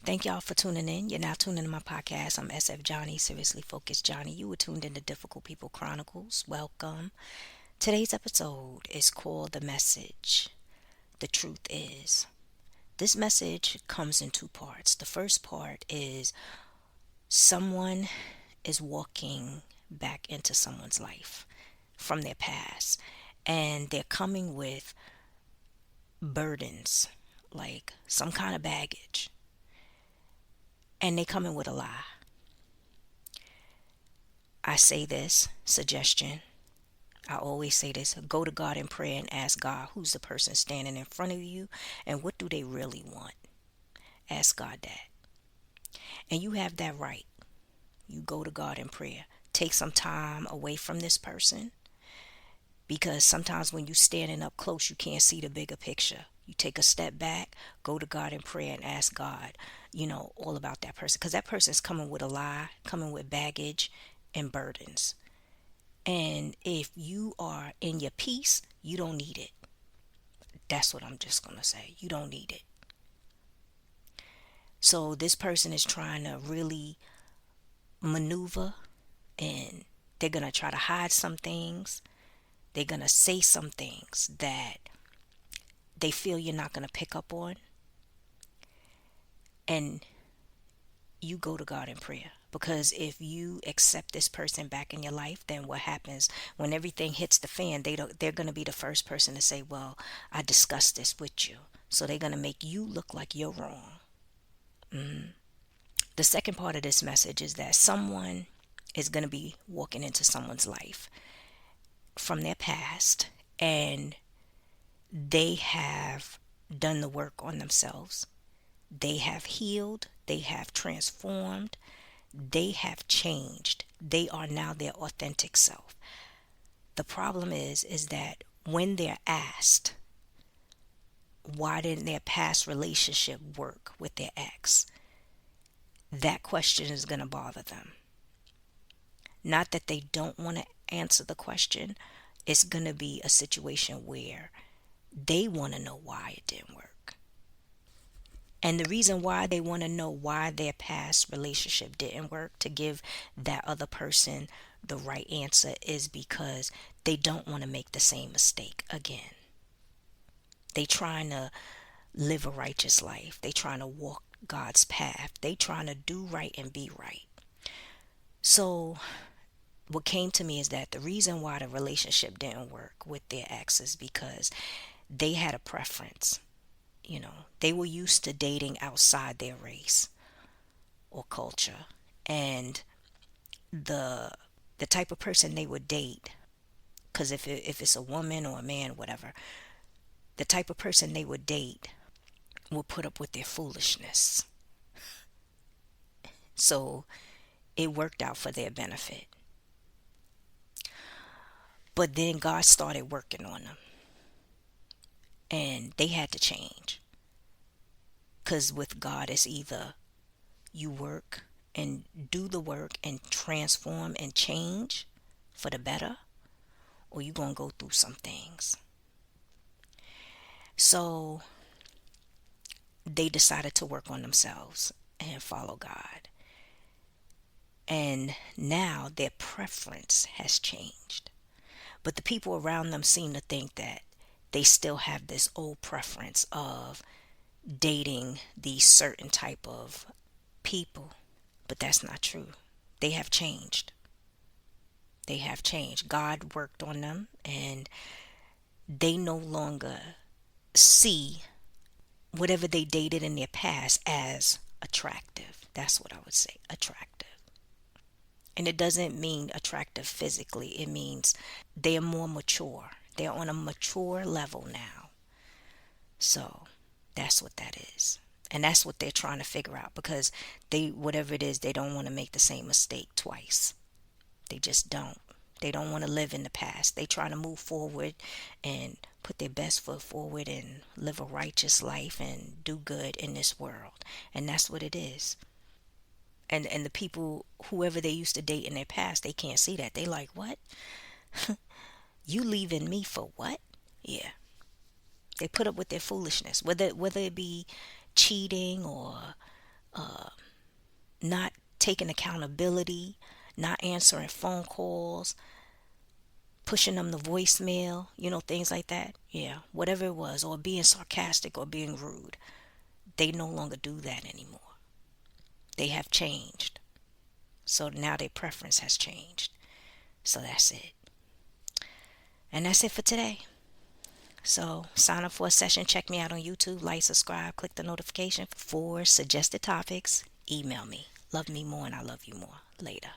Thank y'all for tuning in. You're now tuning in to my podcast. I'm SF Johnnie, Seriously Focused Johnnie. You were tuned into Difficult People Chronicles. Welcome. Today's episode is called The Message. The truth is, this message comes in two parts. The first part is someone is walking back into someone's life from their past, and they're coming with burdens, like some kind of baggage, and they come in with a lie. I say this suggestion. I always say this: go to God in prayer and ask God who's the person standing in front of you and what do they really want. Ask God that. And you have that right. You go to God in prayer. Take some time away from this person, because sometimes when you're standing up close, you can't see the bigger picture. You take a step back, go to God in prayer and ask God, all about that person. Because that person's coming with a lie, coming with baggage and burdens. And if you are in your peace, you don't need it. That's what I'm just going to say. You don't need it. So this person is trying to really maneuver, and they're going to try to hide some things. They're going to say some things that they feel you're not going to pick up on. And you go to God in prayer. Because if you accept this person back in your life, then what happens when everything hits the fan? They're going to be the first person to say, "Well, I discussed this with you." So they're going to make you look like you're wrong. The second part of this message is that someone is going to be walking into someone's life from their past, and they have done the work on themselves. They have healed, they have transformed, they have changed. They are now their authentic self. The problem is that when they're asked why didn't their past relationship work with their ex, that question is going to bother them. Not that they don't want to answer the question. It's going to be a situation where they want to know why it didn't work. And the reason why they want to know why their past relationship didn't work, to give that other person the right answer, is because they don't want to make the same mistake again. They trying to live a righteous life. They trying to walk God's path. They trying to do right and be right. So what came to me is that the reason why the relationship didn't work with their ex is because they had a preference. They were used to dating outside their race or culture, and the the type of person they would date, because if it's a woman or a man, whatever, the type of person they would date will put up with their foolishness. So it worked out for their benefit. But then God started working on them, and they had to change. Because with God, it's either you work and do the work and transform and change for the better, or you're going to go through some things. So they decided to work on themselves and follow God. And now their preference has changed. But the people around them seem to think that they still have this old preference of dating these certain type of people. But that's not true. They have changed. They have changed. God worked on them, and they no longer see whatever they dated in their past as attractive. That's what I would say, attractive. And it doesn't mean attractive physically. It means they are more mature. They're on a mature level now. So that's what that is. And that's what they're trying to figure out, because whatever it is, they don't want to make the same mistake twice. They just don't. They don't want to live in the past. They try to move forward and put their best foot forward and live a righteous life and do good in this world. And that's what it is. And the people, whoever they used to date in their past, they can't see that. They like, what? You leaving me for what? Yeah. They put up with their foolishness, whether it be cheating or not taking accountability, not answering phone calls, pushing them to voicemail, things like that. Yeah, whatever it was, or being sarcastic or being rude. They no longer do that anymore. They have changed. So now their preference has changed. So that's it. And that's it for today. So sign up for a session. Check me out on YouTube. Like, subscribe, click the notification for suggested topics. Email me. Love me more and I love you more. Later.